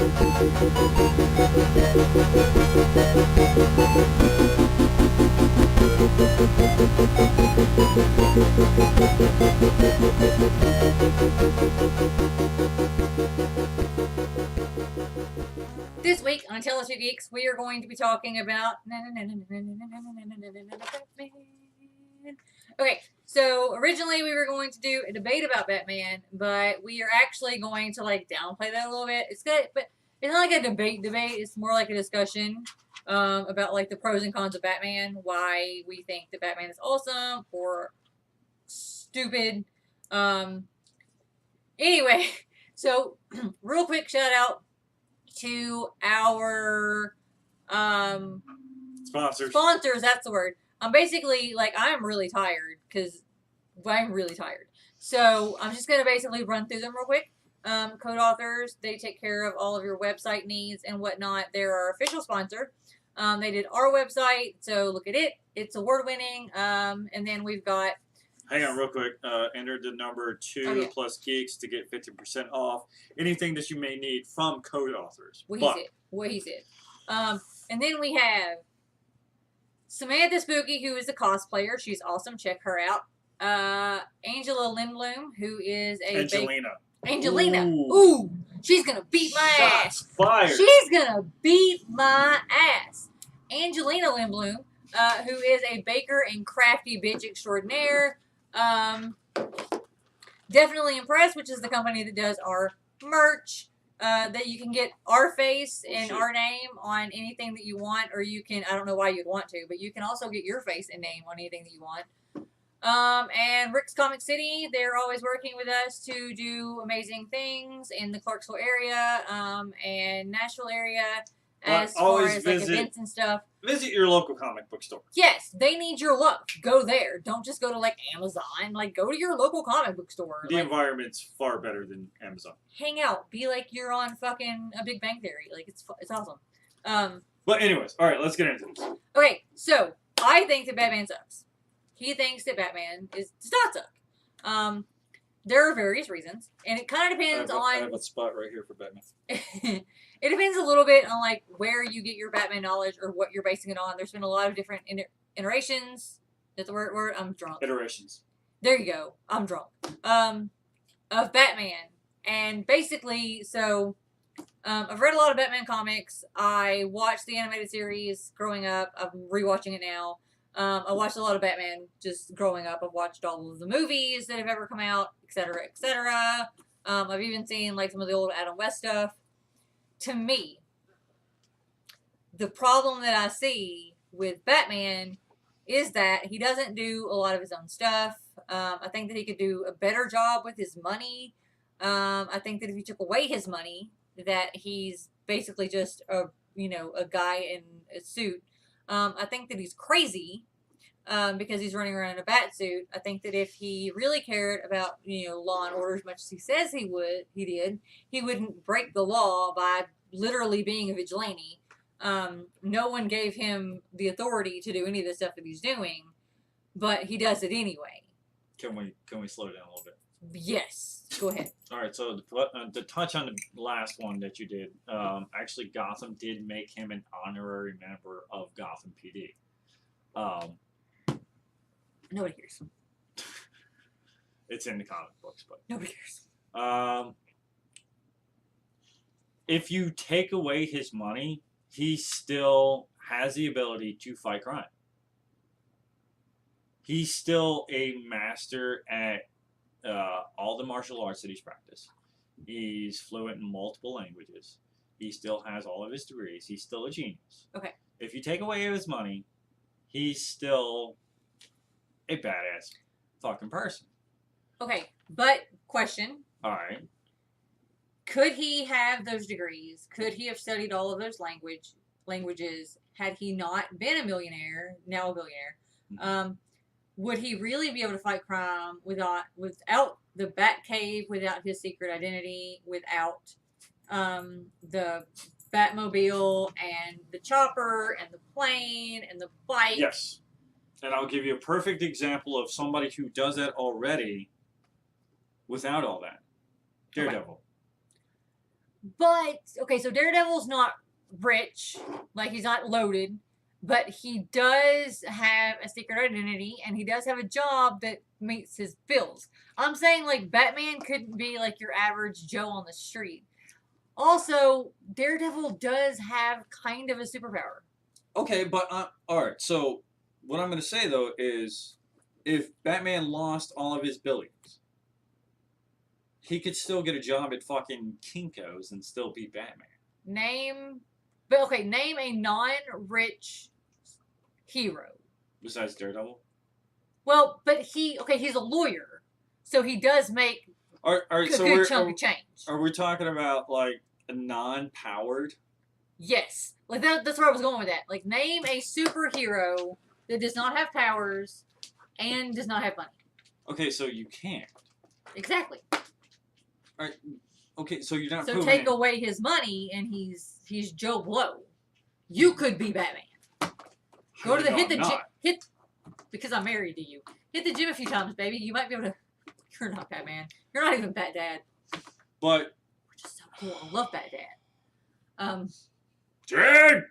This week on Tell Us Who Geeks, we are going to be talking about Okay, so originally we were going to do a debate about Batman, but we are actually going to like downplay that a little bit. It's good, but it's not like a debate. It's more like a discussion about like the pros and cons of Batman, why we think that Batman is awesome or stupid. Anyway, so real quick shout out to our sponsors. That's the word. Basically, like, I'm really tired because I'm really tired. So I'm just gonna basically run through them real quick. Code Authors, they take care of all of your website needs and whatnot. They're our official sponsor. They did our website, so look at it. It's award winning. And then we've got. Hang on real quick. Enter the number 2 plus Geeks to get 50% off anything that you may need from Code Authors. What he said. And then we have Samantha Spooky, who is a cosplayer. She's awesome. Check her out. Angela Lindblom, who is a Angelina. Ooh. She's gonna beat my ass. Fired. She's gonna beat my ass. Angelina Lindblom, who is a baker and crafty bitch extraordinaire. Definitely Impressed, which is the company that does our merch. That you can get our face and our name on anything that you want, or you can, I don't know why you'd want to, but you can also get your face and name on anything that you want. And Rick's Comic City, they're always working with us to do amazing things in the Clarksville area, and Nashville area, as far as like events and stuff. Visit your local comic book store. Yes, they need your love. Go there. Don't just go to like Amazon. Like, go to your local comic book store. The environment's far better than Amazon. Hang out. Be like you're on fucking a Big Bang Theory. Like, it's awesome. But anyways, all right, let's get into this. Okay, so I think that Batman sucks. He thinks that Batman does not suck. There are various reasons, and it kind of depends on. I have a spot right here for Batman. It depends a little bit on like where you get your Batman knowledge or what you're basing it on. There's been a lot of different iterations. That's the word. I'm drunk. Iterations. There you go. I'm drunk. Of Batman, and basically, so I've read a lot of Batman comics. I watched the animated series growing up. I'm rewatching it now. I watched a lot of Batman just growing up. I've watched all of the movies that have ever come out, etc., etc. I've even seen like some of the old Adam West stuff. To me, the problem that I see with Batman is that he doesn't do a lot of his own stuff. I think that he could do a better job with his money. I think that if you took away his money, that he's basically just a guy in a suit. I think that he's crazy because he's running around in a bat suit. I think that if he really cared about law and order as much as he says he wouldn't break the law by literally being a vigilante. No one gave him the authority to do any of the stuff that he's doing, but he does it anyway. Can we slow down a little bit? Yes, go ahead. All right, so to touch on the last one that you did, actually Gotham did make him an honorary member of Gotham PD. Nobody cares. It's in the comic books, but nobody cares. If you take away his money, he still has the ability to fight crime. He's still a master at all the martial arts that he's practiced. He's fluent in multiple languages. He still has all of his degrees. He's still a genius. Okay. If you take away his money, he's still a badass fucking person. Okay, but question. All right. Could he have those degrees? Could he have studied all of those languages had he not been a millionaire, now a billionaire? Mm-hmm. Would he really be able to fight crime without the Batcave, without his secret identity, without the Batmobile and the chopper and the plane and the bike? Yes. And I'll give you a perfect example of somebody who does that already without all that. Daredevil. But okay, so Daredevil's not rich, like he's not loaded, but he does have a secret identity, and he does have a job that meets his bills. I'm saying like Batman couldn't be like your average Joe on the street. Also, Daredevil does have kind of a superpower. Okay, but all right. So what I'm going to say though is, if Batman lost all of his billions, he could still get a job at fucking Kinko's and still be Batman. Name a non-rich hero. Besides Daredevil. Well, but he's a lawyer, so he does make All right, a so good chunk of change. Are we talking about like a non-powered? Yes, like that's where I was going with that. Like, name a superhero that does not have powers and does not have money. Okay, so you can't. Exactly. All right. Okay, so you're not. So take away his money, and he's Joe Blow. You could be Batman. Go to the gym. Because I'm married to you. Hit the gym a few times, baby. You might be able to. You're not Batman. You're not even Bat Dad. But which is so cool. I love Bat Dad. Jade,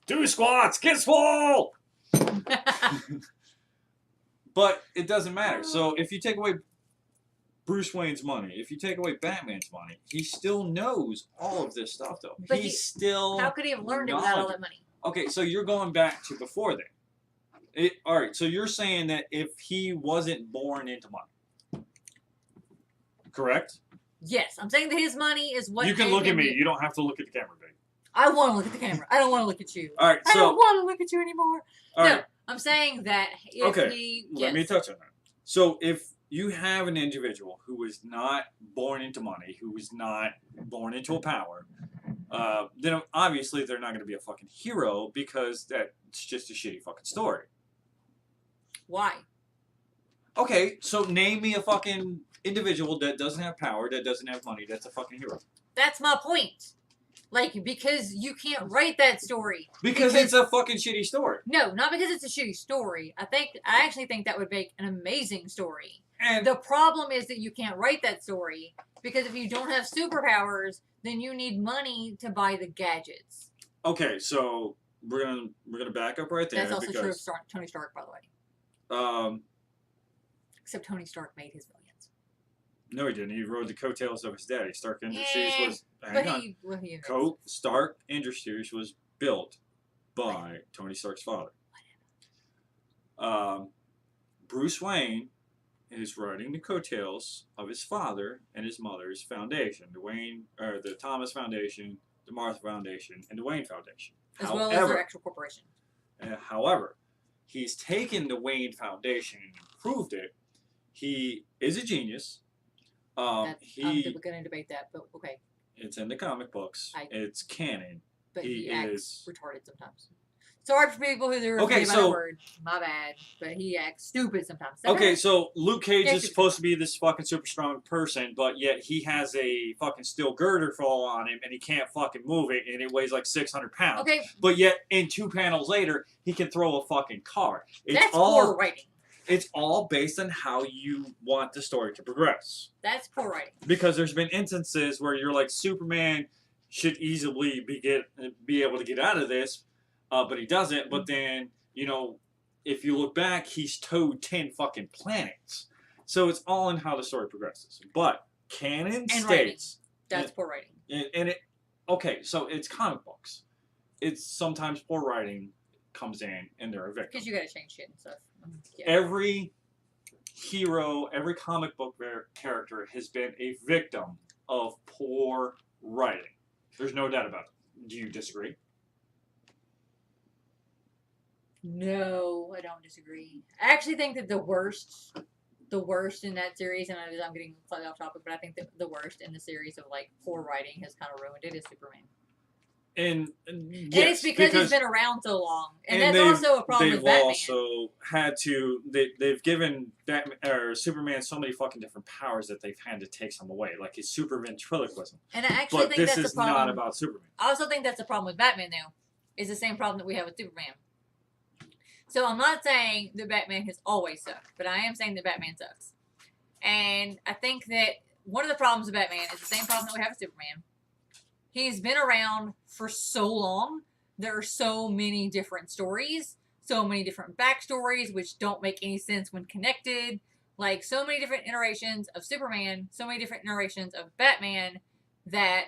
do squats, get swole. But it doesn't matter. So if you take away Bruce Wayne's money, if you take away Batman's money, he still knows all of this stuff, though. But he's still. How could he have learned it without all that money? Okay, so you're going back to before then. All right, so you're saying that if he wasn't born into money, correct? Yes, I'm saying that his money is what. You can look at me. You don't have to look at the camera, baby. I want to look at the camera. I don't want to look at you. All right, so I don't want to look at you anymore. All right. No, I'm saying that if he. Yes. Let me touch on that. So if you have an individual who was not born into money, who was not born into a power, then obviously they're not going to be a fucking hero, because that's just a shitty fucking story. Why? Okay, so name me a fucking individual that doesn't have power, that doesn't have money, that's a fucking hero. That's my point. Like, because you can't write that story. Because it's a fucking shitty story. No, not because it's a shitty story. I actually think that would make an amazing story. And the problem is that you can't write that story, because if you don't have superpowers, then you need money to buy the gadgets. Okay, so we're gonna back up right there. That's also true of Tony Stark, by the way. Except Tony Stark made his millions. No, he didn't. He rode the coattails of his daddy. Stark Industries was. Stark Industries was built by Tony Stark's father. Bruce Wayne is riding the coattails of his father and his mother's foundation, the Thomas Foundation, the Martha Foundation, and the Wayne Foundation. As well as their actual corporation. However, he's taken the Wayne Foundation and improved it. He is a genius. I'm going to debate that, but okay. It's in the comic books. It's canon. But he acts retarded sometimes. Sorry for people who are okay, about that word. My bad. But he acts stupid sometimes. Okay, so Luke Cage is supposed to be this fucking super strong person, but yet he has a fucking steel girder fall on him, and he can't fucking move it, and it weighs like 600 pounds. Okay. But yet, in 2 panels later, he can throw a fucking car. That's poor writing. It's all based on how you want the story to progress. That's poor writing. Because there's been instances where you're like, Superman should easily be able to get out of this, but he doesn't. But then, if you look back, he's towed 10 fucking planets. So it's all in how the story progresses. But canon states... Writing. That's poor writing. Okay, so it's comic books. It's sometimes poor writing comes in, and they're a victim. Because you gotta change shit and stuff. Yeah. Every hero, every comic book character has been a victim of poor writing. There's no doubt about it. Do you disagree? No, I don't disagree. I actually think that the worst in that series, and I'm getting slightly off topic, but I think that the worst in the series of like poor writing has kind of ruined it is Superman. And it's because he's been around so long, and that's also a problem with Batman. They've also had to. They've given Batman or Superman so many fucking different powers that they've had to take some away, like his super ventriloquism. And I actually think that's the problem. This is not about Superman. I also think that's the problem with Batman, though. Is the same problem that we have with Superman. So I'm not saying that Batman has always sucked, but I am saying that Batman sucks. And I think that one of the problems with Batman is the same problem that we have with Superman. He's been around for so long. There are so many different stories, so many different backstories, which don't make any sense when connected. Like, so many different iterations of Superman, so many different iterations of Batman, that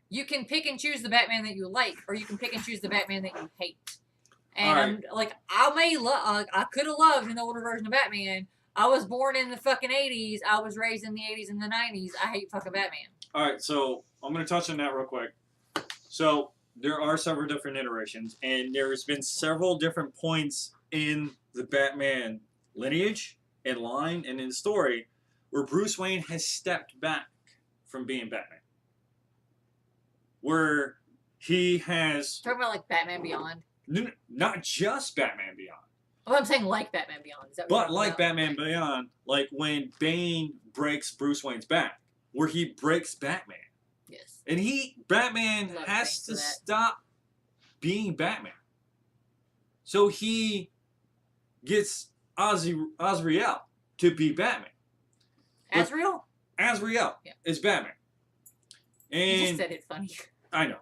you can pick and choose the Batman that you like, or you can pick and choose the Batman that you hate. And Right. I could have loved an older version of Batman. I was born in the fucking 80s. I was raised in the 80s and the 90s. I hate fucking Batman. All right, so I'm going to touch on that real quick. So there are several different iterations, and there's been several different points in the Batman lineage and line and in the story where Bruce Wayne has stepped back from being Batman. Where he has... Talking about like Batman Beyond. Not just Batman Beyond. Well, I'm saying like Batman Beyond. Is that but like Batman Beyond, like when Bane breaks Bruce Wayne's back, where he breaks Batman. Yes. And Batman has to stop being Batman. So he gets Azrael to be Batman. Azrael? Azrael is Batman. And you just said it funny. I know.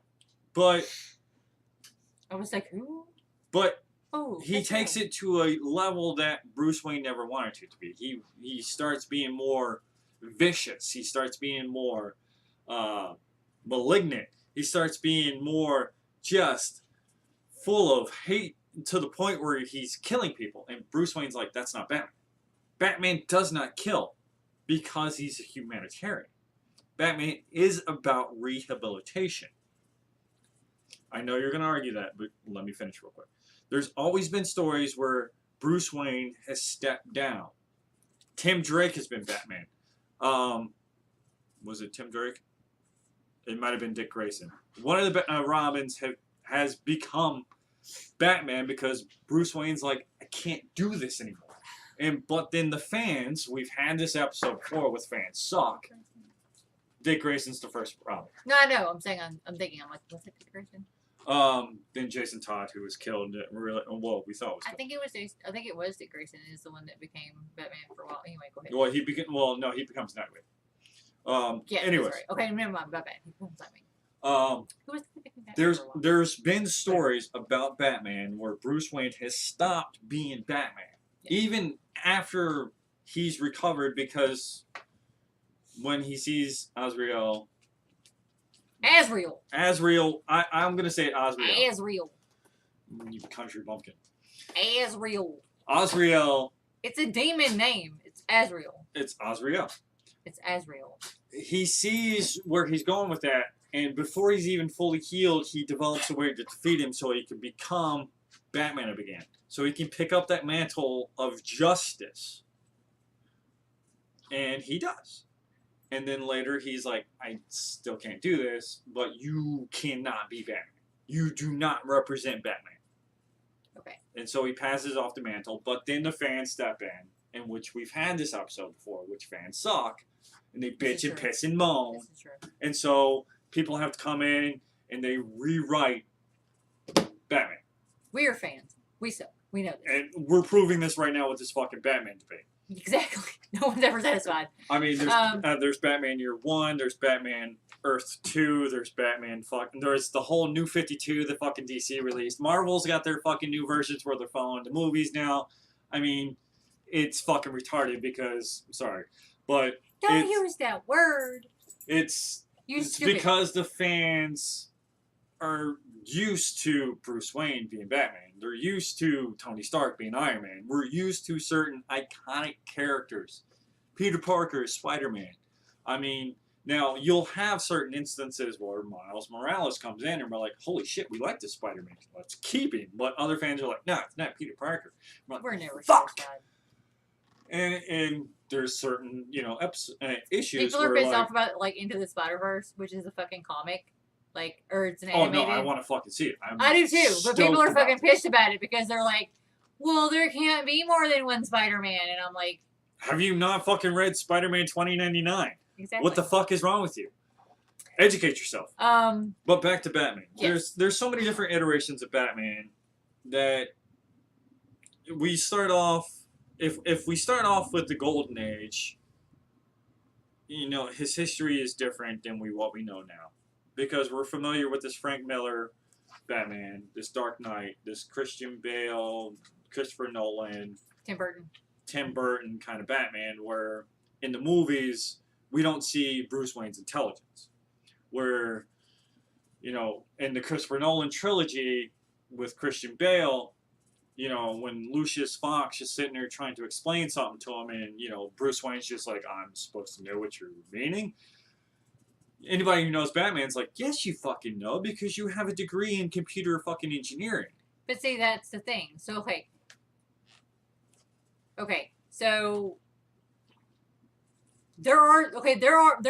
But I was like, who? But he takes it to a level that Bruce Wayne never wanted it to be. He starts being more vicious. He starts being more malignant. He starts being more just full of hate to the point where he's killing people. And Bruce Wayne's like, that's not Batman. Batman does not kill because he's a humanitarian. Batman is about rehabilitation. I know you're going to argue that, but let me finish real quick. There's always been stories where Bruce Wayne has stepped down. Tim Drake has been Batman. Was it Tim Drake? It might have been Dick Grayson. One of the Robins has become Batman because Bruce Wayne's like, I can't do this anymore. But then the fans, we've had this episode before with fans suck. Dick Grayson's the first Robin. No, I know. I'm saying I'm thinking. I'm like, was it Dick Grayson? Then Jason Todd, who was killed. Really, well, we thought was killed. I think it was Dick Grayson is the one that became Batman for a while. Anyway, go ahead. Well, he becomes Nightwing. Yeah. Anyways. Right. Okay, never mind. Batman. He becomes Nightwing. Who was Batman there's been stories about Batman where Bruce Wayne has stopped being Batman, even after he's recovered, because when he sees Azrael, I'm gonna say Azrael. You country bumpkin. Azrael. It's a demon name. It's Azrael. It's Azrael. It's Azrael. He sees where he's going with that, and before he's even fully healed, he develops a way to defeat him so he can become Batman again. So he can pick up that mantle of justice. And he does. And then later he's like, I still can't do this, but you cannot be Batman. You do not represent Batman. Okay. And so he passes off the mantle, but then the fans step in which we've had this episode before, which fans suck, and they bitch and piss and moan. This is true. And so people have to come in and they rewrite Batman. We are fans. We suck. We know this. And we're proving this right now with this fucking Batman debate. Exactly. No one's ever satisfied. I mean, there's Batman Year 1, there's Batman Earth 2, there's there's the whole New 52 that fucking DC released. Marvel's got their fucking new versions where they're following the movies now. I mean, it's fucking retarded because, sorry, but... Don't use that word. It's because the fans are used to Bruce Wayne being Batman. They're used to Tony Stark being Iron Man. We're used to certain iconic characters. Peter Parker is Spider-Man. I mean, now you'll have certain instances where Miles Morales comes in and we're like, holy shit, we like this Spider-Man. Let's keep him. But other fans are like, no, it's not Peter Parker. We're never fuck. satisfied. And there's certain, issues. People are pissed off about, like, Into the Spider-Verse, which is a fucking comic. Like, or it's an animated. Oh, no, I want to fucking see it. I do too, but people are fucking pissed about it because they're like, well, there can't be more than one Spider-Man. And I'm like... Have you not fucking read Spider-Man 2099? Exactly. What the fuck is wrong with you? Educate yourself. But back to Batman. Yes. There's so many different iterations of Batman that we start off... If we start off with the Golden Age, you know, his history is different than what we know now, because we're familiar with this Frank Miller Batman, this Dark Knight, this Christian Bale, Christopher Nolan, Tim Burton kind of Batman, where in the movies we don't see Bruce Wayne's intelligence. Where, you know, in the Christopher Nolan trilogy with Christian Bale, you know, when Lucius Fox is sitting there trying to explain something to him, and, you know, Bruce Wayne's just like, I'm supposed to know what you're meaning. Anybody who knows Batman's like, yes, you fucking know, because you have a degree in computer fucking engineering. But see, that's the thing. So, so there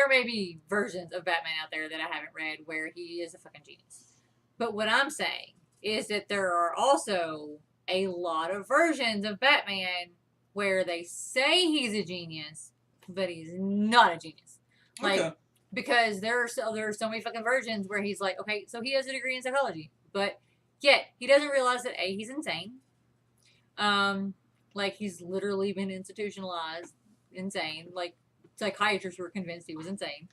may be versions of Batman out there that I haven't read where he is a fucking genius. But what I'm saying is that there are also a lot of versions of Batman where they say he's a genius, but he's not a genius. Like, okay. Because there are so many fucking versions where he's like, okay, so he has a degree in psychology, but yet he doesn't realize that A, he's insane. Like, he's literally been institutionalized insane. Like, psychiatrists were convinced he was insane.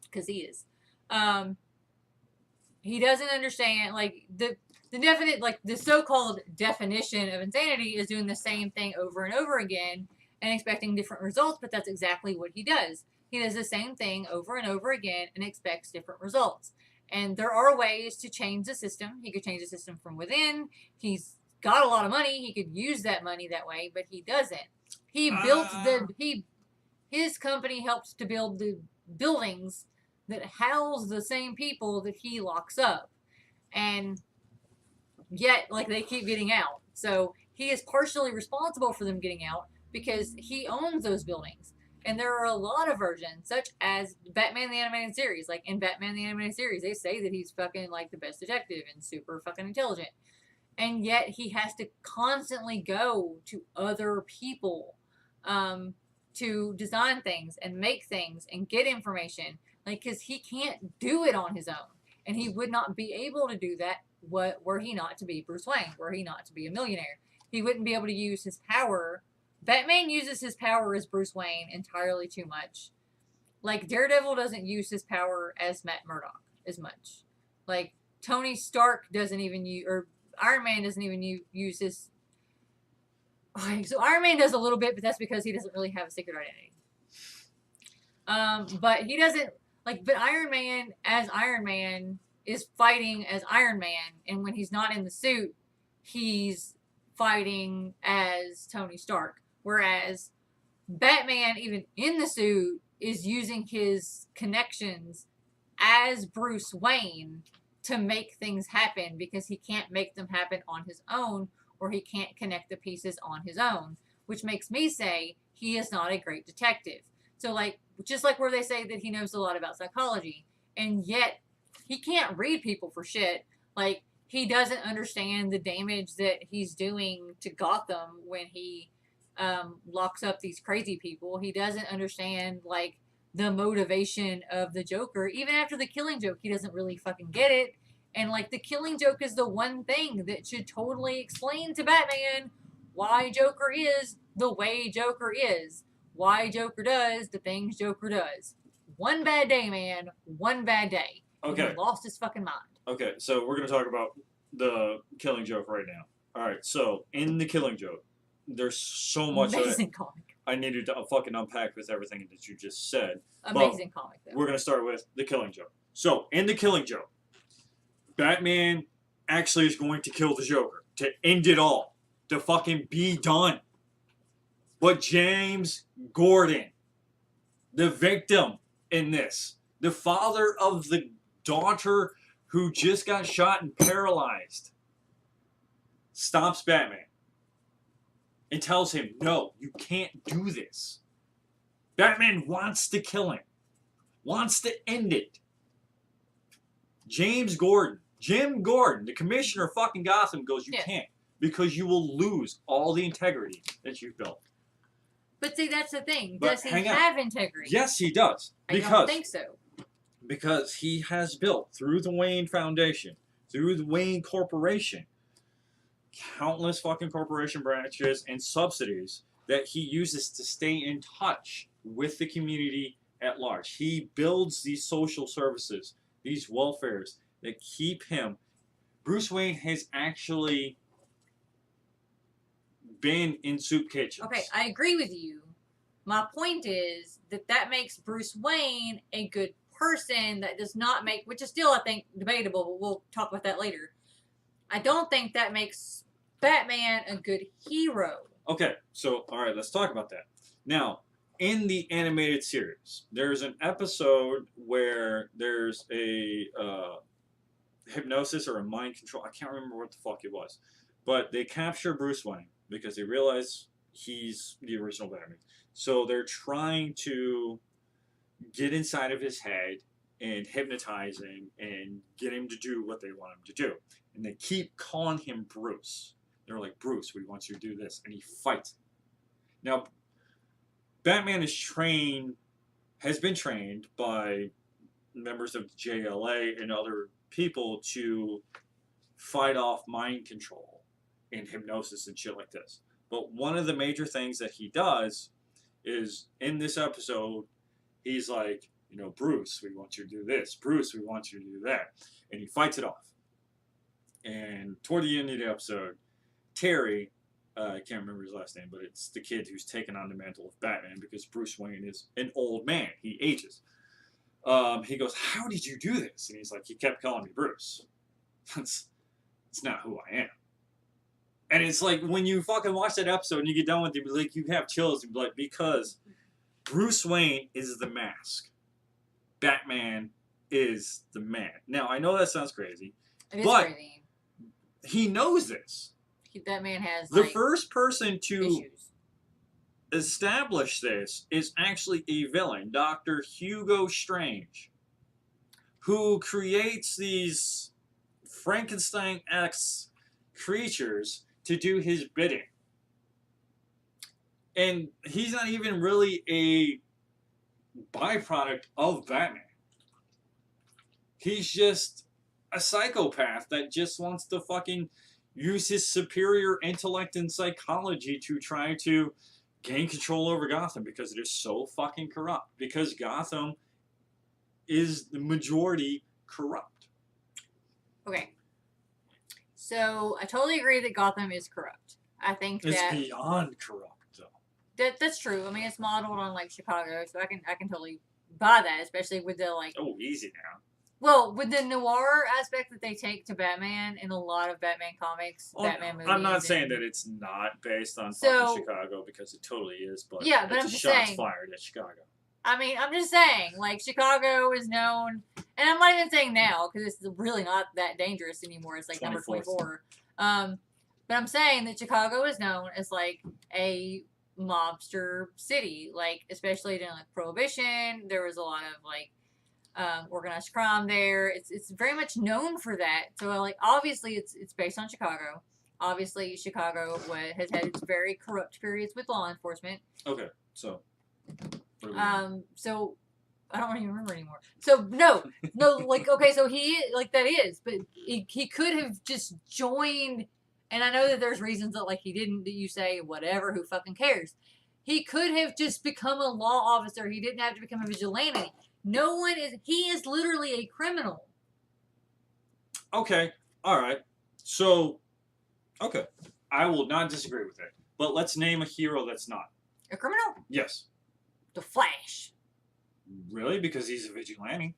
Because he is. He doesn't understand, like, the definite, like, the so-called definition of insanity is doing the same thing over and over again and expecting different results, but that's exactly what he does. He does the same thing over and over again and expects different results. And there are ways to change the system. He could change the system from within. He's got a lot of money. He could use that money that way, but he doesn't. He built his company helps to build the buildings that house the same people that he locks up. And yet, like, they keep getting out. So he is partially responsible for them getting out because he owns those buildings. And there are a lot of versions, such as Batman the Animated Series. Like, in Batman the Animated Series, they say that he's fucking, like, the best detective and super fucking intelligent. And yet he has to constantly go to other people to design things and make things and get information. Like, because he can't do it on his own. And he would not be able to do that were he not to be Bruce Wayne, were he not to be a millionaire. He wouldn't be able to use his power. Batman uses his power as Bruce Wayne entirely too much. Like, Daredevil doesn't use his power as Matt Murdock as much. Like, Tony Stark doesn't even use, or Iron Man doesn't even use his. So Iron Man does a little bit, but that's because he doesn't really have a secret identity. But he doesn't, like, but Iron Man as Iron Man is fighting as Iron Man, and when he's not in the suit, he's fighting as Tony Stark. Whereas Batman, even in the suit, is using his connections as Bruce Wayne to make things happen because he can't make them happen on his own, or he can't connect the pieces on his own, which makes me say he is not a great detective. So, like, just like where they say that he knows a lot about psychology, and yet he can't read people for shit. Like, he doesn't understand the damage that he's doing to Gotham when he locks up these crazy people. He doesn't understand, like, the motivation of the Joker. Even after the Killing Joke, he doesn't really fucking get it. And, like, the Killing Joke is the one thing that should totally explain to Batman why Joker is the way Joker is. Why Joker does the things Joker does. One bad day, man. One bad day. Okay. He lost his fucking mind. Okay, so we're going to talk about the Killing Joke right now. Alright, so in the Killing Joke, there's so much amazing comic. I needed to fucking unpack with everything that you just said. Amazing comic, though. We're going to start with the Killing Joke. So, in the Killing Joke, Batman actually is going to kill the Joker to end it all, to fucking be done. But James Gordon, the victim in this, the father of the daughter who just got shot and paralyzed, stops Batman and tells him, no, you can't do this. Batman wants to kill him, wants to end it. Jim Gordon, the commissioner of fucking Gotham, goes, you can't, because you will lose all the integrity that you've built. But see, that's the thing. Does he have integrity? Yes, he does. I don't think so. Because he has built, through the Wayne Foundation, through the Wayne Corporation, countless fucking corporation branches and subsidies that he uses to stay in touch with the community at large. He builds these social services, these welfares that keep him. Bruce Wayne has actually been in soup kitchens. Okay, I agree with you. My point is that makes Bruce Wayne a good person. That does not make, which is still, I think, debatable, but we'll talk about that later. I don't think that makes Batman a good hero. Okay, so, all right, let's talk about that. Now, in the animated series, there's an episode where there's a hypnosis or a mind control. I can't remember what the fuck it was. But they capture Bruce Wayne because they realize he's the original Batman. So they're trying to get inside of his head and hypnotize him and get him to do what they want him to do. And they keep calling him Bruce. They're like, Bruce, we want you to do this. And he fights. Now, Batman has been trained by members of the JLA and other people to fight off mind control and hypnosis and shit like this. But one of the major things that he does is, in this episode, he's like, Bruce, we want you to do this. Bruce, we want you to do that. And he fights it off. And toward the end of the episode, Terry, I can't remember his last name, but it's the kid who's taken on the mantle of Batman because Bruce Wayne is an old man. He ages. He goes, how did you do this? And he's like, he kept calling me Bruce. That's not who I am. And it's like, when you fucking watch that episode and you get done with it, like, you have chills. And be like, because Bruce Wayne is the mask. Batman is the man. Now, I know that sounds crazy. It is but crazy. He knows this. That man has, the first person to issues. Establish this is actually a villain, Dr. Hugo Strange, who creates these Frankenstein-esque creatures to do his bidding. And he's not even really a byproduct of Batman. He's just a psychopath that just wants to fucking use his superior intellect and psychology to try to gain control over Gotham because it is so fucking corrupt. Because Gotham is the majority corrupt. Okay. So, I totally agree that Gotham is corrupt. I think it's that... It's beyond corrupt, though. That's true. I mean, it's modeled on, like, Chicago, so I can totally buy that, especially with the, like... Oh, easy now. Well, with the noir aspect that they take to Batman in a lot of Batman comics, Batman movies. I'm not saying that it's not based on fucking Chicago, because it totally is, but yeah, but it's I'm just shots saying, fired at Chicago. I mean, I'm just saying, like, Chicago is known, and I'm not even saying now, because it's really not that dangerous anymore. It's like number 24. But I'm saying that Chicago is known as, like, a mobster city, like, especially during, like, Prohibition. There was a lot of, like, organized crime there. It's very much known for that. So, like, obviously it's based on Chicago. Obviously, Chicago has had its very corrupt periods with law enforcement. Okay, so. So I don't even remember anymore. So no, like, okay, so he, like, that is, but he could have just joined, and I know that there's reasons that, like, he didn't, that you say, whatever, who fucking cares. He could have just become a law officer. He didn't have to become a vigilante. He is literally a criminal. Okay, alright. So, okay. I will not disagree with that. But let's name a hero that's not. A criminal? Yes. The Flash. Really? Because he's a vigilante.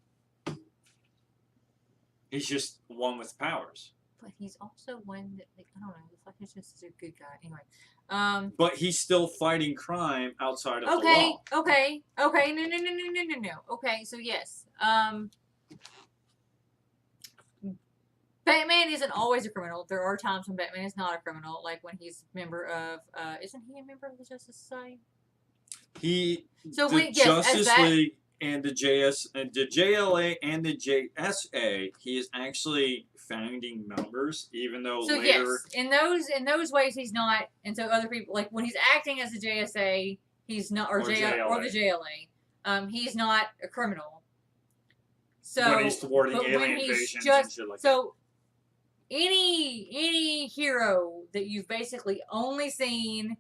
He's just one with powers. But he's also one that, like, I don't know, the Flash is just a good guy. Anyway. But he's still fighting crime outside of the law. Okay. No. Okay, so yes. Batman isn't always a criminal. There are times when Batman is not a criminal, like when he's a member of, isn't he a member of the Justice Society? Justice League and the JLA and the JSA, he is actually founding members, even though later. Yes, in those ways he's not, and so other people, like when he's acting as the JSA, he's not, or the JLA, he's not a criminal. So when he's thwarting alien invasions and shit like that. So any hero that you've basically only seen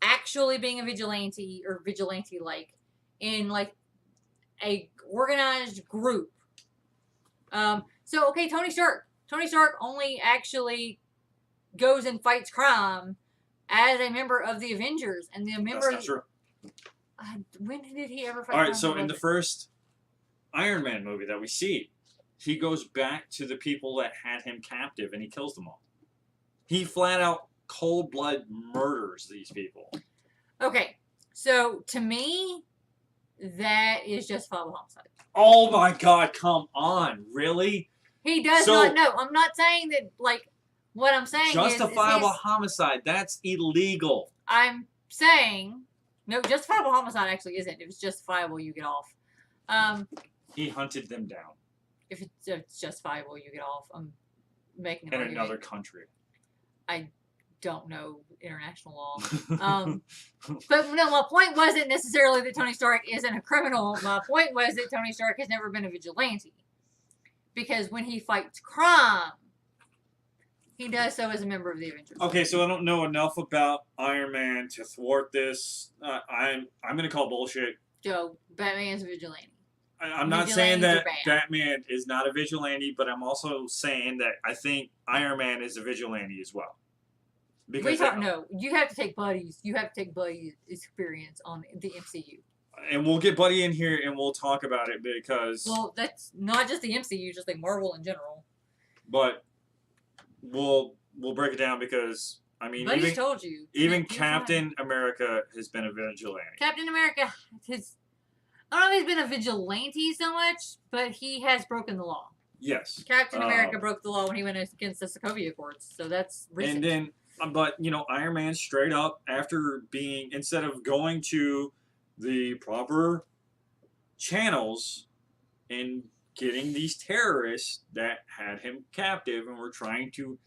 actually being a vigilante or vigilante-like in like a organized group. So okay, Tony Stark. Tony Stark only actually goes and fights crime as a member of the Avengers, and the member. That's not true. When did he ever fight? All right, crime so with in the it? first Iron Man movie that we see, he goes back to the people that had him captive and he kills them all. He flat out cold blood murders these people. Okay, so to me, that is justifiable homicide. Oh my God! Come on, really? He does not know. I'm not saying that. Like, what I'm saying justifiable is homicide. That's illegal. I'm saying no. Justifiable homicide actually isn't. If it's justifiable, you get off. He hunted them down If it's justifiable, you get off. I'm making in another country. I don't know international law. But no, my point wasn't necessarily that Tony Stark isn't a criminal. My point was that Tony Stark has never been a vigilante. Because when he fights crime, he does so as a member of the Avengers. Okay, so I don't know enough about Iron Man to thwart this. I'm gonna call bullshit. Joe, Batman's a vigilante. I'm not saying that Batman is not a vigilante, but I'm also saying that I think Iron Man is a vigilante as well. Because no, you have to take Buddy's. You have to take Buddy's experience on the MCU. And we'll get Buddy in here and we'll talk about it because. Well, that's not just the MCU, just like Marvel in general. But we'll break it down because I mean, Buddy's told you. Even Captain America has been a vigilante. Captain America has. I don't know if he's been a vigilante so much, but he has broken the law. Yes. Captain America broke the law when he went against the Sokovia Accords, so that's recent. And then, but, you know, Iron Man straight up, after being, instead of going to the proper channels and getting these terrorists that had him captive and were trying to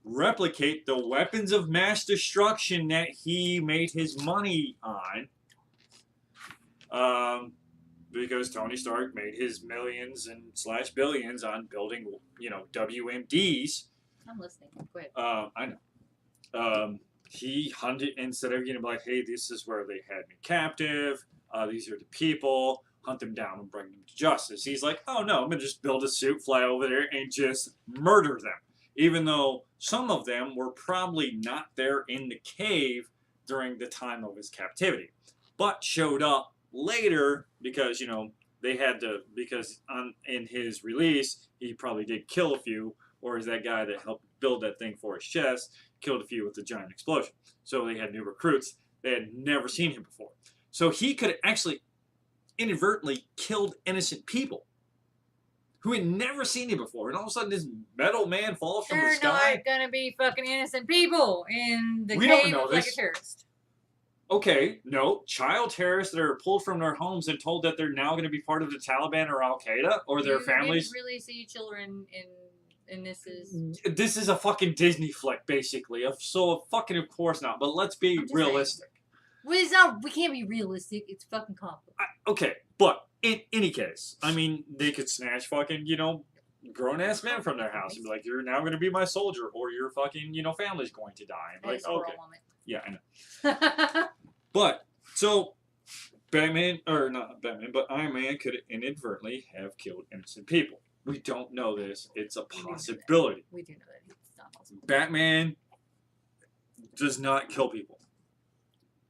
replicate the weapons of mass destruction that he made his money on, because Tony Stark made his millions and / billions on building, you know, WMDs. I'm listening. Go ahead. I know. He hunted, instead of, you know, like, hey, this is where they had me captive. These are the people. Hunt them down and bring them to justice. He's like, oh no, I'm gonna just build a suit, fly over there, and just murder them. Even though some of them were probably not there in the cave during the time of his captivity, but showed up later because, you know, they had to, because in his release, he probably did kill a few, or is that guy that helped build that thing for his chest, killed a few with the giant explosion. So they had new recruits. They had never seen him before. So he could have actually inadvertently killed innocent people who had never seen him before. And all of a sudden this metal man falls from the sky. They're not going to be fucking innocent people in the cave like a terrorist. Okay, no. Child terrorists that are pulled from their homes and told that they're now going to be part of the Taliban or Al-Qaeda or their families. You didn't really see children in this is... This is a fucking Disney flick, basically. So fucking of course not. But let's be realistic. Well, it's not, we can't be realistic. It's fucking comical. Okay, but in any case, I mean, they could snatch fucking, you know, grown-ass men from their house and be like, you're now going to be my soldier, or your fucking, you know, family's going to die. And like, okay. Yeah, I know. But, so, Batman, or not Batman, but Iron Man could inadvertently have killed innocent people. We don't know this. It's a possibility. We do know that. It's not possible. Batman does not kill people.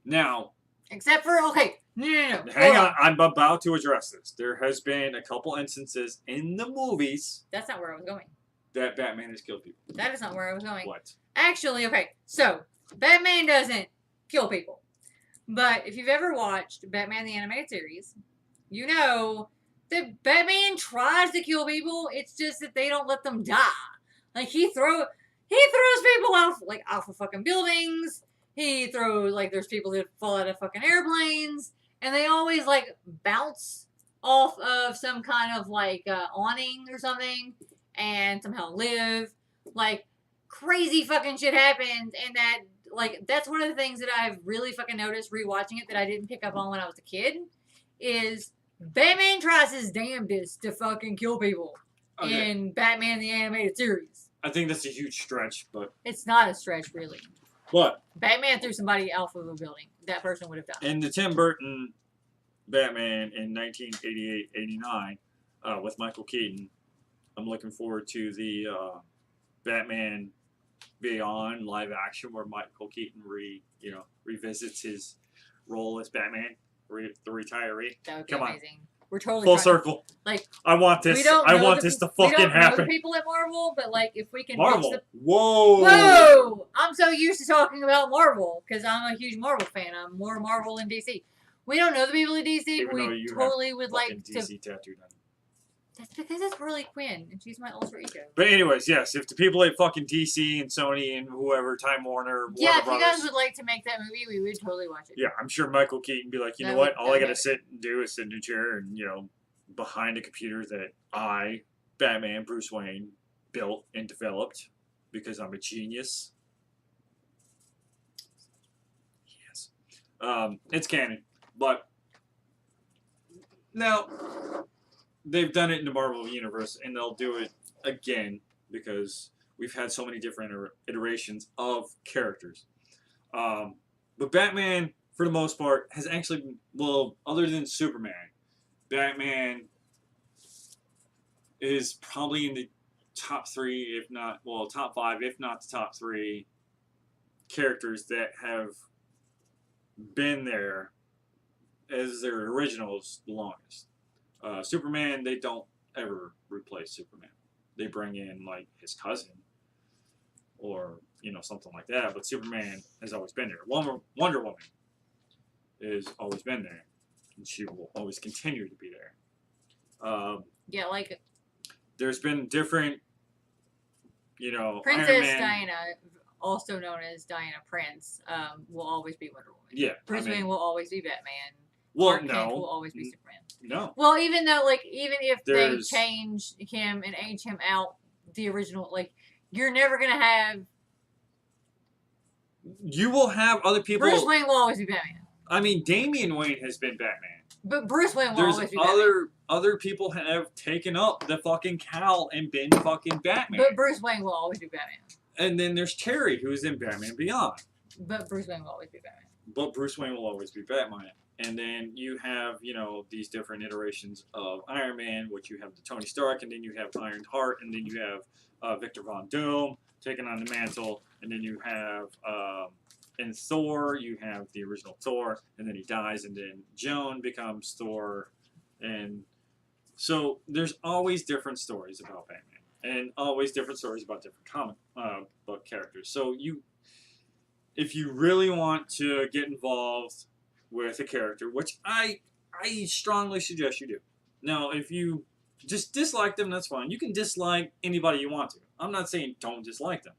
Now... Except for, okay, no. Hang on, I'm about to address this. There has been a couple instances in the movies... That's not where I was going. ...that Batman has killed people. That is not where I was going. What? Actually, okay, so, Batman doesn't kill people. But if you've ever watched Batman the Animated Series, you know that Batman tries to kill people, it's just that they don't let them die. Like, he throws people off of fucking buildings. He throws, like, there's people that fall out of fucking airplanes, and they always, like, bounce off of some kind of, like, awning or something, and somehow live. Like, crazy fucking shit happens, and that, like, that's one of the things that I've really fucking noticed rewatching it that I didn't pick up on when I was a kid, is Batman tries his damnedest to fucking kill people in Batman the Animated Series. I think that's a huge stretch, but... It's not a stretch, really. What? Batman threw somebody off of a building. That person would have died. In the Tim Burton Batman in 1988-89 with Michael Keaton. I'm looking forward to the Batman Beyond live action where Michael Keaton revisits his role as Batman, the retiree. That would be Come amazing. We're totally full trying circle. Like I want this. we don't I know want the this to we fucking don't know happen. the people at Marvel, but like if we can Marvel. pitch the Whoa. Whoa! I'm so used to talking about Marvel because I'm a huge Marvel fan. I'm more Marvel than DC. We don't know the people at DC. Even though We you totally have would fucking like to. DC tattooed on you. That's because it's Harley Quinn and she's my alter ego. But anyways, yes, if the people at fucking DC and Sony and whoever, Time Warner, Yeah, Warner if Brothers, you guys would like to make that movie, we would totally watch it. yeah, I'm sure Michael Keaton be like, you know what? All I gotta sit and do is sit in a chair and behind a computer that I, Batman, Bruce Wayne, built and developed because I'm a genius. Yes, it's canon, but now they've done it in the Marvel universe, and they'll do it again because we've had so many different iterations of characters. But Batman, for the most part, has actually, well, other than Superman, Batman is probably in the top three, if not, well, top five, if not the top three characters that have been there as their originals the longest. Superman, they don't ever replace Superman. They bring in like his cousin or something like that. But Superman has always been there. Wonder Woman has always been there, and she will always continue to be there. Yeah, like there's been different, Princess Iron Man, Diana, also known as Diana Prince, will always be Wonder Woman. Yeah, Bruce Wayne will always be Batman. Well, Clark Kent will always be Superman. No. Well, even if they change him and age him out, the original, you're never gonna have. You will have other people. Bruce Wayne will always be Batman. I mean, Damian Wayne has been Batman. But Bruce Wayne will always be Batman. There's other people have taken up the fucking cowl and been fucking Batman. But Bruce Wayne will always be Batman. And then there's Terry, who's in Batman Beyond. But Bruce Wayne will always be Batman. But Bruce Wayne will always be Batman. And then you have, these different iterations of Iron Man, which you have the Tony Stark, and then you have Ironheart, and then you have Victor Von Doom taking on the mantle, and then you have, in Thor, you have the original Thor, and then he dies, and then Joan becomes Thor, and so there's always different stories about Batman, and always different stories about different comic book characters. So if you really want to get involved with a character, which I strongly suggest you do. Now, if you just dislike them, that's fine. You can dislike anybody you want to. I'm not saying don't dislike them.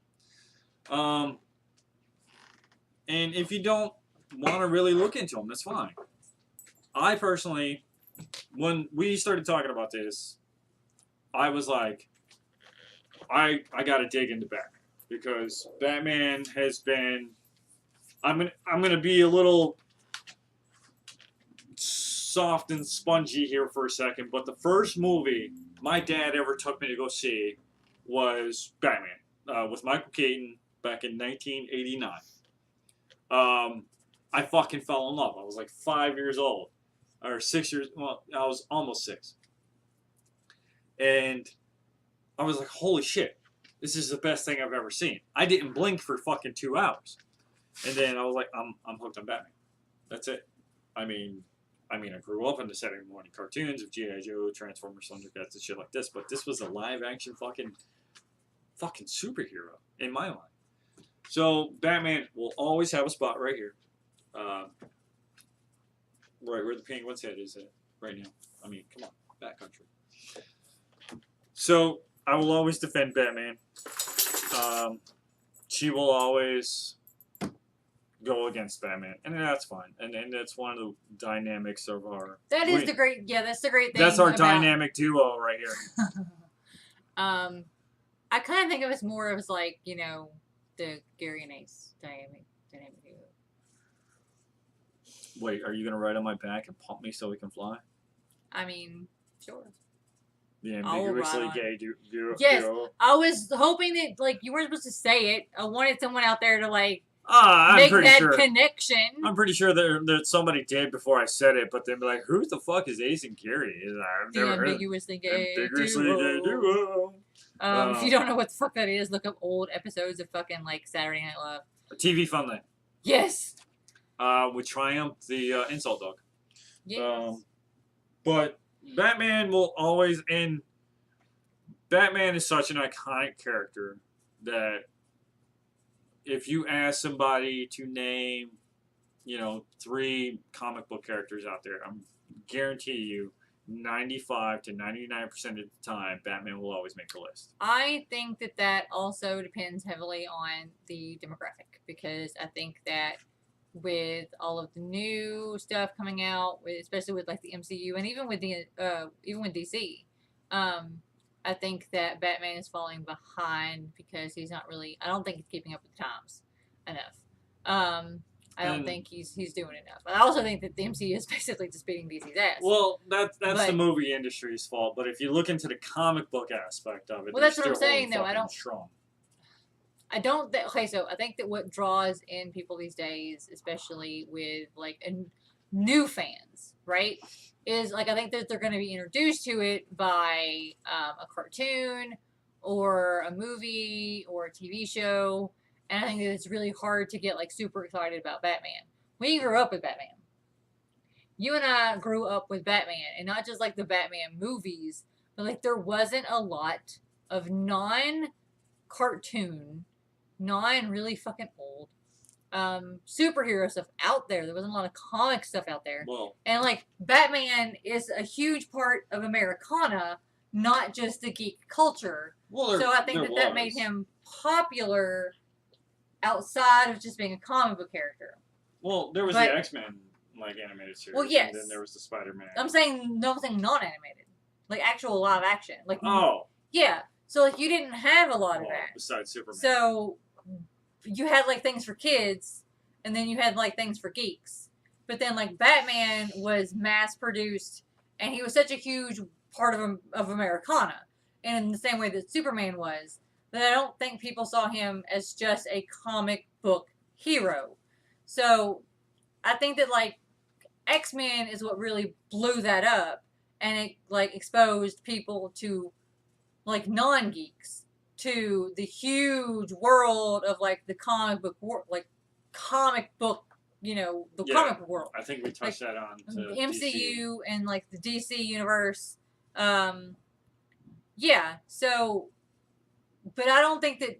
And if you don't want to really look into them, that's fine. I personally, when we started talking about this, I was like, I got to dig into Batman because Batman has been. I'm gonna be a little soft and spongy here for a second, but the first movie my dad ever took me to go see was Batman with Michael Keaton back in 1989. I fucking fell in love. I was like 5 years old, or 6 years. Well, I was almost 6, and I was like, "Holy shit, this is the best thing I've ever seen." I didn't blink for fucking 2 hours, and then I was like, "I'm hooked on Batman." That's it. I mean, I grew up on the Saturday morning cartoons of G.I. Joe, Transformers, Thundercats, and shit like this, but this was a live-action fucking superhero in my mind. So Batman will always have a spot right here, right where the penguin's head is at right now. I mean, come on, backcountry. So I will always defend Batman. She will always go against Batman, and that's fine. And that's one of the dynamics of our. That's the great thing. That's our dynamic duo right here. I kind of think of it more as like the Gary and Ace dynamic duo. Wait, are you gonna ride on my back and pump me so we can fly? I mean, sure. The ambiguously gay duo. Yes, I was hoping that you weren't supposed to say it. I wanted someone out there to I'm make pretty that sure. connection. I'm pretty sure that somebody did before I said it, but they'd be like, "Who the fuck is Ace and Gary?" I've The never heard of ambiguously gay ambiguously duo. gay duo. If you don't know what the fuck that is, look up old episodes of fucking like Saturday Night Live. TV Funland. Yes. With Triumph, the insult dog. Yes. But Batman will always end. Batman is such an iconic character that if you ask somebody to name, 3 comic book characters out there, I'm guarantee you 95 to 99% of the time, Batman will always make the list. I think that also depends heavily on the demographic, because I think that with all of the new stuff coming out, especially with like the MCU and even with DC, I think that Batman is falling behind because he's not really. I don't think he's keeping up with the times enough. I don't think he's doing enough. I also think that the MCU is basically just beating DC's ass. Well, that's the movie industry's fault. But if you look into the comic book aspect of it, well, that's what I'm saying. Though strong. Okay, so I think that what draws in people these days, especially with like new fans, right, is like I think that they're going to be introduced to it by a cartoon or a movie or a TV show, and I think that it's really hard to get like super excited about Batman. We grew up with Batman. You and I grew up with Batman, and not just like the Batman movies, but like there wasn't a lot of non-cartoon, really fucking old superhero stuff out there. There wasn't a lot of comic stuff out there. Well, and like Batman is a huge part of Americana, not just the geek culture. Well, so I think that made him popular outside of just being a comic book character. Well, there was the X-Men animated series. Well, yes. And then there was the Spider-Man. I'm saying non-animated, like actual live action. Like yeah. So like you didn't have a lot of that besides Superman. So you had like things for kids, and then you had like things for geeks. But then like Batman was mass produced, and he was such a huge part of Americana, and in the same way that Superman was, that I don't think people saw him as just a comic book hero. So I think that like X-Men is what really blew that up, and it like exposed people to like non-geeks to the huge world of like the comic book comic book world. I think we touched that on the MCU and like the DC universe. So but I don't think that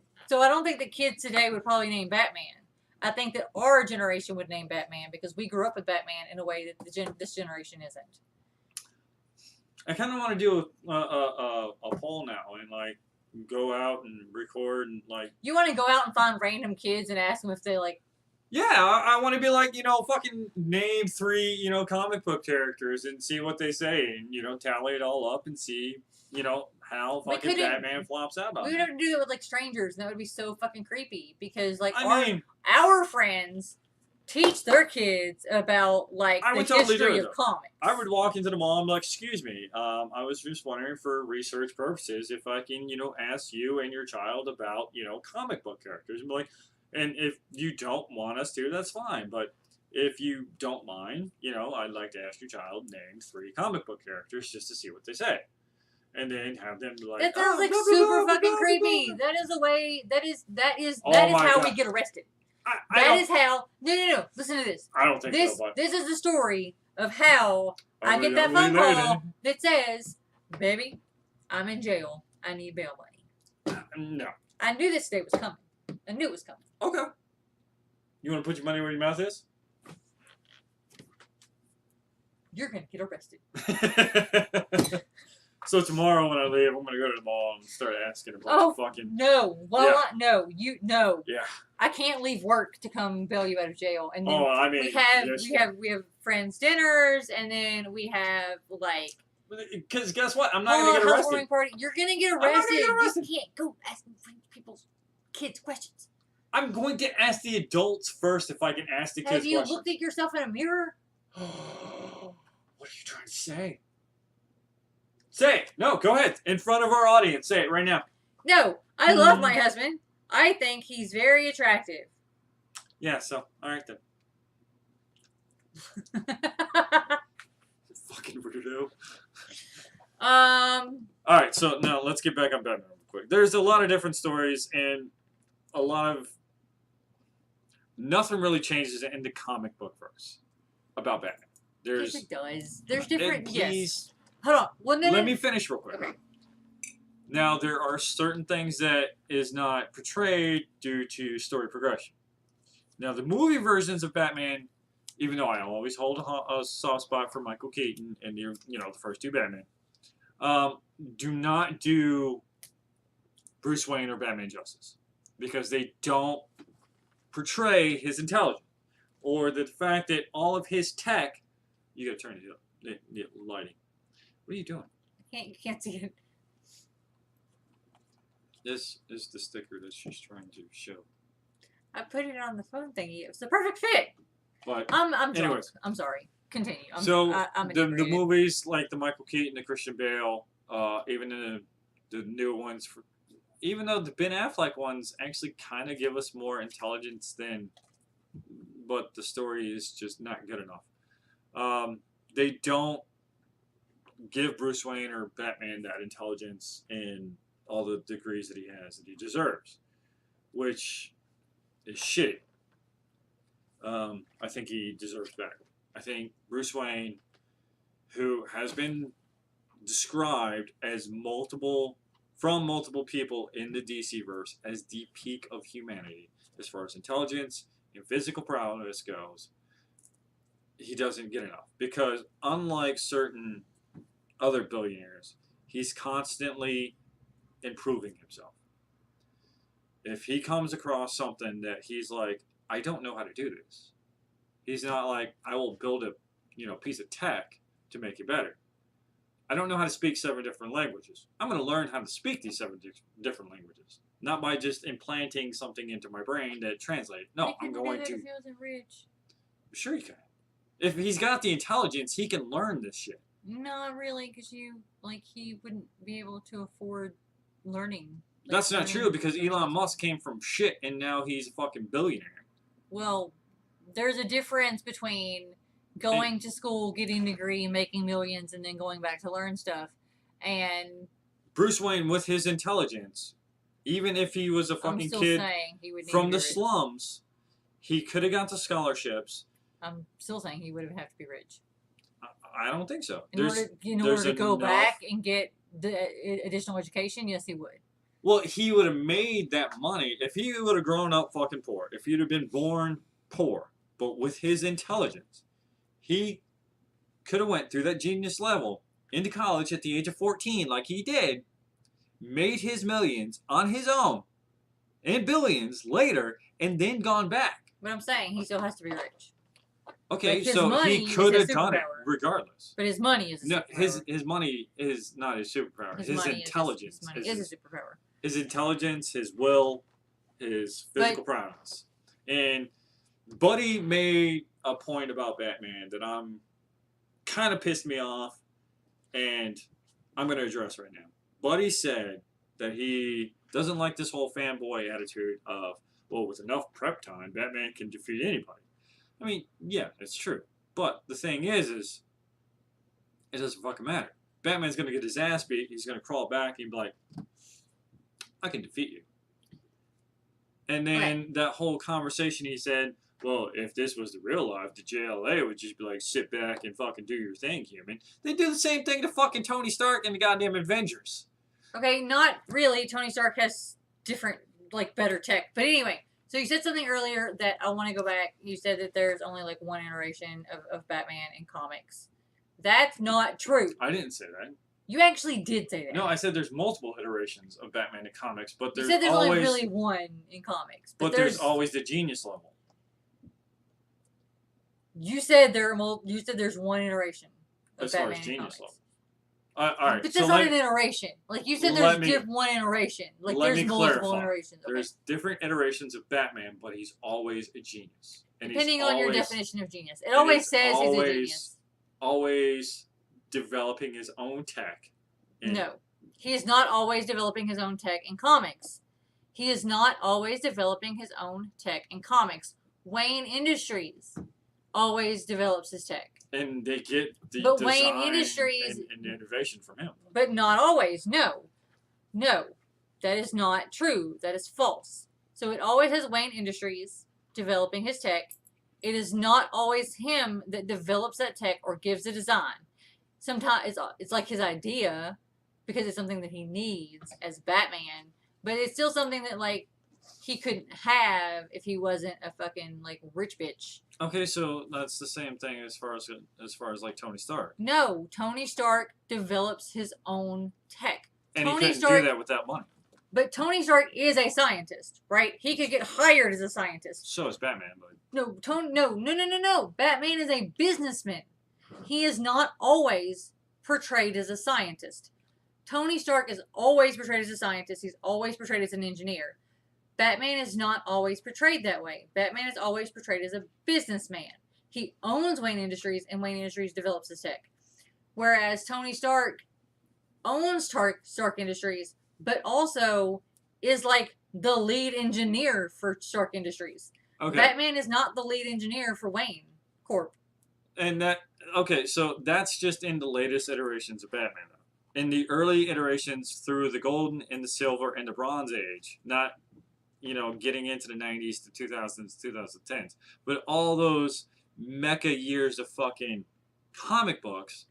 kids today would probably name Batman. I think that our generation would name Batman because we grew up with Batman in a way that this generation isn't. I kind of want to do a poll now and like go out and record and like. You want to go out and find random kids and ask them if they like. Yeah, I want to be like, fucking name 3, comic book characters and see what they say and, tally it all up and see, how fucking Batman flops out on We would have to do that with like strangers, and that would be so fucking creepy because like I our friends teach their kids about like the history of comics. I would walk into the mall and be like, excuse me, I was just wondering for research purposes if I can, ask you and your child about, comic book characters and be like, and if you don't want us to, that's fine. But if you don't mind, I'd like to ask your child name 3 comic book characters just to see what they say. And then have them be like, that sounds like super fucking creepy. That is a way. That is how we get arrested. That is how. No. Listen to this. I don't think this. So, but this is the story of how I get that phone call that says, "Baby, I'm in jail. I need bail money." No. I knew this day was coming. I knew it was coming. Okay. You want to put your money where your mouth is? You're gonna get arrested. So tomorrow when I leave, I'm gonna go to the mall and start asking about fucking. No, no. Yeah. I can't leave work to come bail you out of jail, and then we have friends dinners, and then we have like. Because guess what? I'm not gonna get arrested. Party. You're gonna get arrested. You can't go asking people's kids questions. I'm going to ask the adults first if I can ask the kids questions. Have you looked at yourself in a mirror? What are you trying to say? Say it. No, go ahead. In front of our audience. Say it right now. No, I love my husband. I think he's very attractive. Yeah, so, alright then. Fucking weirdo. Alright, so now let's get back on Batman real quick. There's a lot of different stories and a lot of... Nothing really changes in the comic book verse about Batman. Yes, it does. There's different... Please, yes. Hold on. Well, let me finish real quick. Okay. Now, there are certain things that is not portrayed due to story progression. Now, the movie versions of Batman, even though I always hold a soft spot for Michael Keaton and the first two Batman, do not do Bruce Wayne or Batman justice because they don't portray his intelligence or the fact that all of his tech. You gotta turn it lighting. What are you doing? You can't see it. This is the sticker that she's trying to show. I put it on the phone thingy. It's the perfect fit. But I'm anyways, drunk. I'm sorry. Continue. I'm the movies like the Michael Keaton, the Christian Bale, even the new ones, even though the Ben Affleck ones actually kind of give us more intelligence than, but the story is just not good enough. They don't give Bruce Wayne or Batman that intelligence in all the degrees that he has that he deserves, which is shitty. I think he deserves better. I think Bruce Wayne, who has been described as multiple people in the DC verse as the peak of humanity as far as intelligence and physical prowess goes, he doesn't get enough because unlike certain other billionaires, he's constantly improving himself. If he comes across something that he's like, I don't know how to do this, he's not like, I will build a piece of tech to make it better. I don't know how to speak 7 different languages. I'm going to learn how to speak these 7 different languages. Not by just implanting something into my brain that translates. No, I'm going to... If he wasn't rich. Sure he can. If he's got the intelligence, he can learn this shit. Not really, because he wouldn't be able to afford learning. That's not true, because Elon Musk came from shit, and now he's a fucking billionaire. Well, there's a difference between going to school, getting a degree, making millions, and then going back to learn stuff. And Bruce Wayne, with his intelligence, even if he was a fucking kid from the slums, he could have gone to scholarships. I'm still saying he would have had to be rich. I don't think so. In order to go back and get the additional education, yes, he would. Well, he would have made that money if he would have grown up fucking poor. If he'd have been born poor, but with his intelligence, he could have went through that genius level into college at the age of 14 like he did, made his millions on his own, and billions later, and then gone back. But I'm saying he still has to be rich. Okay, so he could have done it regardless. But his money is a superpower. His money is not his superpower. His intelligence is a superpower. His intelligence, his will, his physical prowess. And Buddy made a point about Batman that kind of pissed me off, and I'm going to address right now. Buddy said that he doesn't like this whole fanboy attitude of, well, with enough prep time, Batman can defeat anybody. I mean, yeah, it's true. But the thing is it doesn't fucking matter. Batman's going to get his ass beat. He's going to crawl back and be like, I can defeat you. And then that whole conversation he said, well, if this was the real life, the JLA would just be like, sit back and fucking do your thing, human. They do the same thing to fucking Tony Stark and the goddamn Avengers. Okay, not really. Tony Stark has different, better tech. But anyway, so you said something earlier that I want to go back. You said that there's only, one iteration of Batman in comics. That's not true. I didn't say that. You actually did say that. No, I said there's multiple iterations of Batman in comics, but you said there's always, only really one in comics. But there's always the genius level. You said there's one iteration of as Batman far as genius in comics. Level. All right, but that's not an iteration. You said there's one iteration. There's multiple iterations. Okay. There's different iterations of Batman, but he's always a genius. And depending on your definition of genius. It always says he's a genius. Always developing his own tech. No. He is not always developing his own tech in comics. He is not always developing his own tech in comics. Wayne Industries always develops his tech. And they get the But design Wayne Industries, and innovation from him. but not always. No, that is not true. That is false. So it always has Wayne Industries developing his tech. It is not always him that develops that tech or gives the design. Sometimes it's like his idea because it's something that he needs as Batman, but it's still something that like he couldn't have if he wasn't a fucking like rich bitch. Okay, so that's the same thing as far as like Tony Stark. No, Tony Stark develops his own tech. And Tony he couldn't Stark, do that without money. But Tony Stark is a scientist, right? He could get hired as a scientist. So is Batman, but No. Batman is a businessman. He is not always portrayed as a scientist. Tony Stark is always portrayed as a scientist. He's always portrayed as an engineer. Batman is not always portrayed that way. Batman is always portrayed as a businessman. He owns Wayne Industries, and Wayne Industries develops his tech. Whereas Tony Stark owns Stark Industries, but also is like the lead engineer for Stark Industries. okay. Batman is not the lead engineer for Wayne Corp. And so that's just in the latest iterations of Batman, though. In the early iterations through the Golden and the Silver and the Bronze Age, not, getting into the 90s to 2000s, 2010s, but all those mecha years of fucking comic books,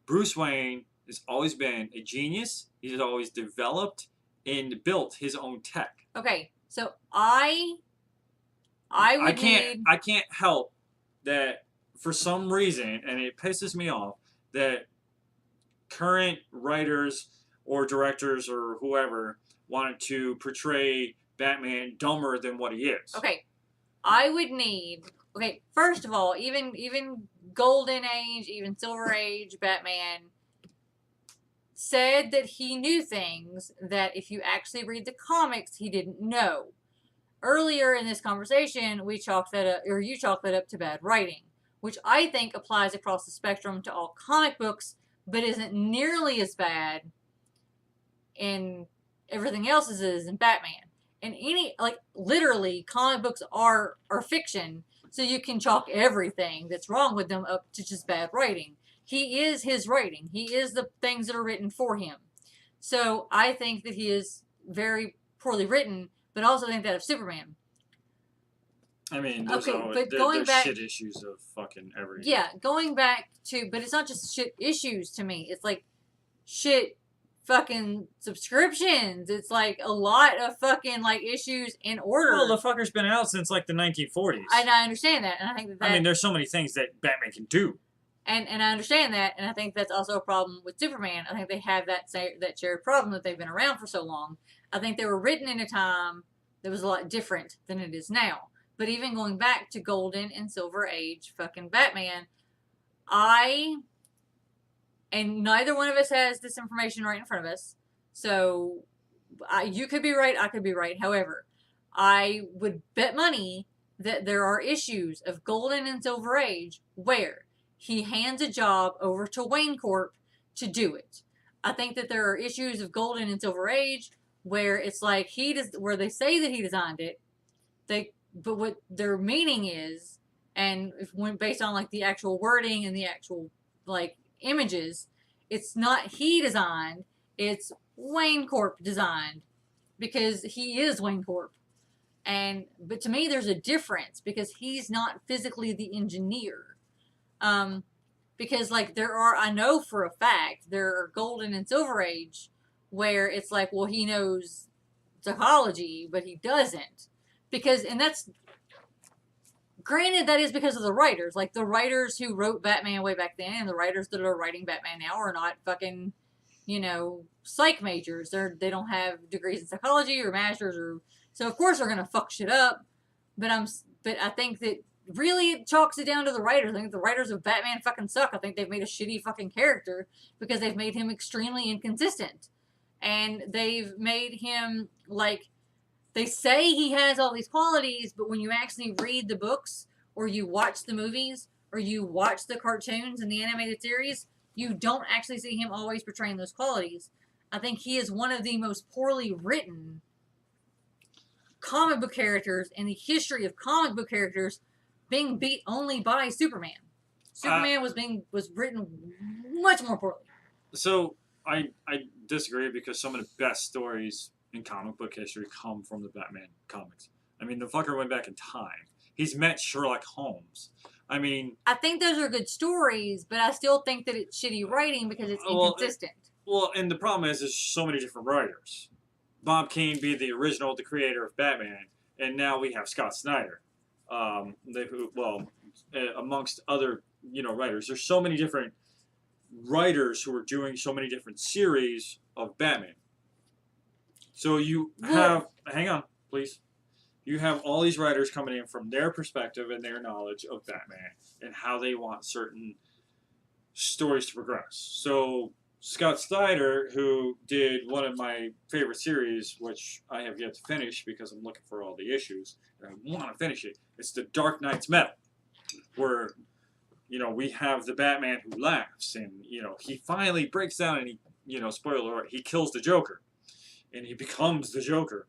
Bruce Wayne has always been a genius. He's always developed and built his own tech. Okay, so I can't help that for some reason, and it pisses me off, that current writers or directors or whoever wanted to portray Batman dumber than what he is. Okay, I would need. Okay, first of all, even Golden Age, even Silver Age, Batman said that he knew things that if you actually read the comics, he didn't know. Earlier in this conversation, you chalked that up to bad writing, which I think applies across the spectrum to all comic books, but isn't nearly as bad in everything else as it is in Batman. And literally, comic books are fiction, so you can chalk everything that's wrong with them up to just bad writing. He is his writing. He is the things that are written for him. So I think that he is very poorly written, but I also think that of Superman. I mean, there's shit issues of fucking everything. Yeah, going back to, but it's not just shit issues to me. It's like shit fucking subscriptions. It's like a lot of fucking like issues in order. Well, the fucker's been out since like the 1940s. And I understand that, and I think that. I mean, there's so many things that Batman can do. And I understand that, and I think that's also a problem with Superman. I think they have that shared problem that they've been around for so long. I think they were written in a time that was a lot different than it is now. But even going back to Golden and Silver Age fucking Batman, and neither one of us has this information right in front of us, so you could be right, I could be right. However, I would bet money that there are issues of Golden and Silver Age where he hands a job over to Wayne Corp to do it. I think that there are issues of Golden and Silver Age where it's like where they say that he designed it, but what their meaning is, and when based on like the actual wording and the actual like images, it's not he designed, it's Wayne Corp designed, because he is Wayne Corp. But to me, there's a difference because he's not physically the engineer. Because like I know for a fact there are Golden and Silver Age where it's like, well, he knows psychology, but he doesn't. And that's granted, that is because of the writers. Like the writers who wrote Batman way back then and the writers that are writing Batman now are not fucking, psych majors. They don't have degrees in psychology or masters so of course they're gonna fuck shit up. But I think that really it chalks it down to the writers. I think the writers of Batman fucking suck. I think they've made a shitty fucking character because they've made him extremely inconsistent. And they've made him like, they say he has all these qualities, but when you actually read the books or you watch the movies or you watch the cartoons and the animated series, you don't actually see him always portraying those qualities. I think he is one of the most poorly written comic book characters in the history of comic book characters being beat only by Superman. Superman was written much more poorly. So I disagree because some of the best stories in comic book history come from the Batman comics. I mean, the fucker went back in time. He's met Sherlock Holmes. I mean, I think those are good stories, but I still think that it's shitty writing because it's inconsistent. Well, and the problem is there's so many different writers. Bob Kane being the original, the creator of Batman, and now we have Scott Snyder. Amongst other writers, there's so many different writers who are doing so many different series of Batman. So you have, hang on, please. You have all these writers coming in from their perspective and their knowledge of Batman and how they want certain stories to progress. So Scott Snyder, who did one of my favorite series, which I have yet to finish because I'm looking for all the issues, and I want to finish it. It's The Dark Knight's Metal, where we have the Batman who laughs, and he finally breaks down, and he spoiler alert, he kills the Joker, and he becomes the Joker,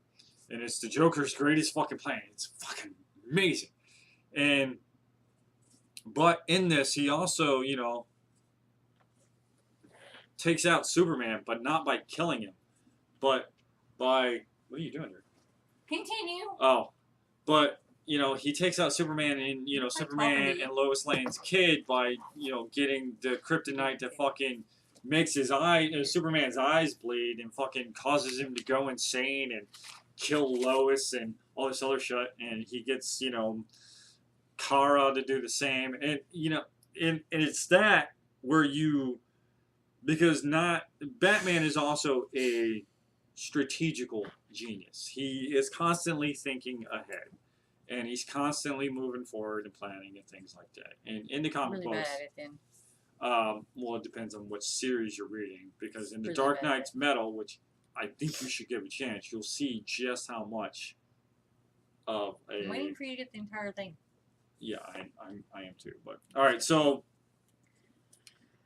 and it's the Joker's greatest fucking plan. It's fucking amazing, but in this he also takes out Superman, but not by killing him, but by what are you doing here? Continue. Oh, but he takes out Superman and Superman and Lois Lane's kid by getting the kryptonite that fucking makes his Superman's eyes bleed and fucking causes him to go insane and kill Lois and all this other shit, and he gets Kara to do the same, and and it's that where because Batman is also a strategical genius. He is constantly thinking ahead, and he's constantly moving forward and planning and things like that. And in the comic books, bad at it then. Well, it depends on what series you're reading, because in the Dark Knight's Metal, which I think you should give a chance, you'll see just how much of a. I'm waiting for you to get the entire thing. Yeah, I am too. But all right, so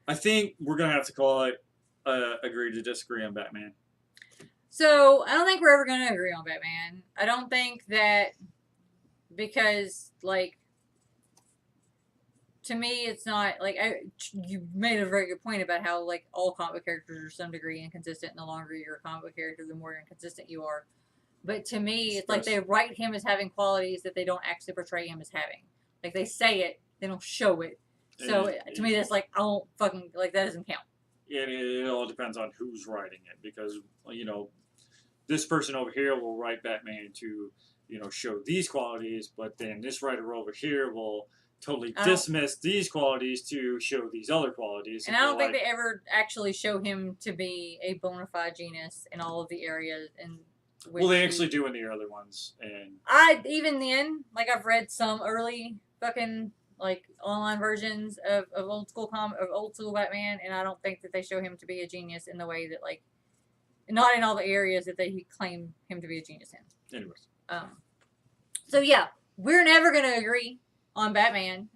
I think we're gonna have to call it agree to disagree on Batman. So I don't think we're ever gonna agree on Batman. I don't think that because to me it's not you made a very good point about how all comic book characters are to some degree inconsistent, and the longer you're a comic book character, the more inconsistent you are. But to me, it's like they write him as having qualities that they don't actually portray him as having. Like they say it, they don't show it. So to me, that's I don't fucking that doesn't count. Yeah, it all depends on who's writing it, because this person over here will write Batman to show these qualities, but then this writer over here will totally dismiss these qualities to show these other qualities. And I don't think they ever actually show him to be a bona fide genius in all of the areas. And well, they actually do in the early ones, and even then, I've read some early fucking online versions of old school Batman, and I don't think that they show him to be a genius in the way that not in all the areas that they claim him to be a genius in. Anyways. So yeah, we're never gonna agree on Batman.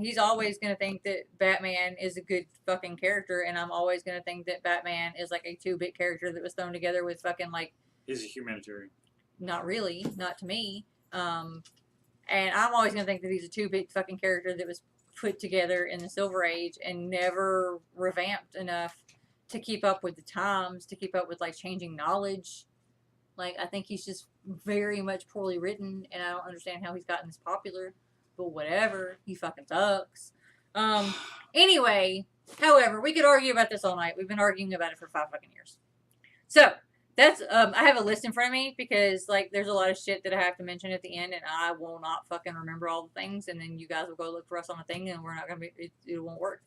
He's always gonna think that Batman is a good fucking character, and I'm always gonna think that Batman is a 2-bit character that was thrown together with fucking He's a humanitarian. Not really, not to me. And I'm always gonna think that he's a 2-bit fucking character that was put together in the Silver Age and never revamped enough to keep up with the times, to keep up with changing knowledge. I think he's just very much poorly written, and I don't understand how he's gotten this popular. But whatever, he fucking sucks. Anyway, however, we could argue about this all night. We've been arguing about it for 5 fucking years. So that's I have a list in front of me because there's a lot of shit that I have to mention at the end, and I will not fucking remember all the things, and then you guys will go look for us on a thing, and we're not gonna be it won't work.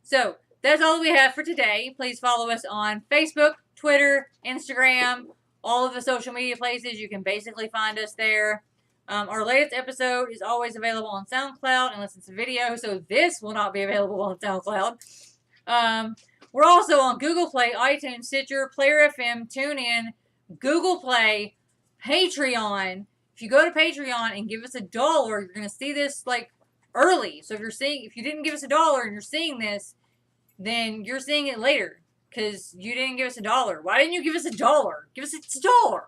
So that's all we have for today. Please follow us on Facebook, Twitter, Instagram, all of the social media places. You can basically find us there. Our latest episode is always available on SoundCloud unless it's a video, so this will not be available on SoundCloud. We're also on Google Play, iTunes, Stitcher, Player FM, TuneIn, Google Play, Patreon. If you go to Patreon and give us $1, you're going to see this early. So if you didn't give us $1 and you're seeing this, then you're seeing it later because you didn't give us $1. Why didn't you give us $1? Give us $1.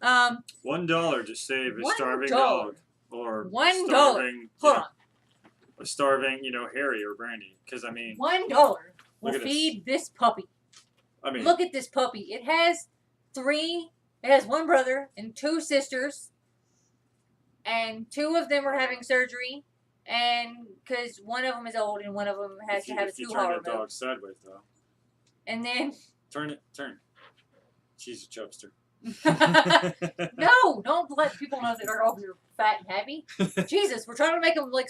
$1 to save a $1. starving dog, or $1. starving, Hold on. a starving, Harry or Brandy. Because I mean, $1 will look at feed this puppy. I mean, Look at this puppy. It has one brother and 2 sisters, and 2 of them are having surgery, and because one of them is old and one of them has to have a 2-hour turn the dog sideways though. And then turn. She's a chubster. No, don't let people know that our dogs are fat and happy. Jesus, we're trying to make them like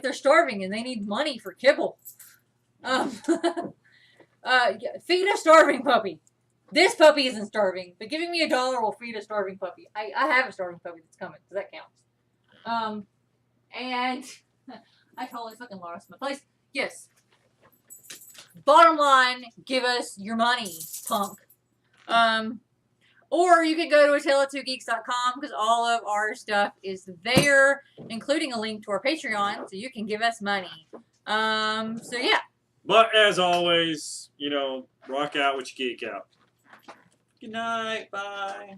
they're starving and they need money for kibble. Feed a starving puppy. This puppy isn't starving, but giving me $1 will feed a starving puppy. I have a starving puppy that's coming, so that counts. And I totally fucking lost my place. Yes. Bottom line, give us your money, punk. Or you can go to atella2geeks.com because all of our stuff is there, including a link to our Patreon, so you can give us money. So yeah. But as always, rock out what you geek out. Good night. Bye.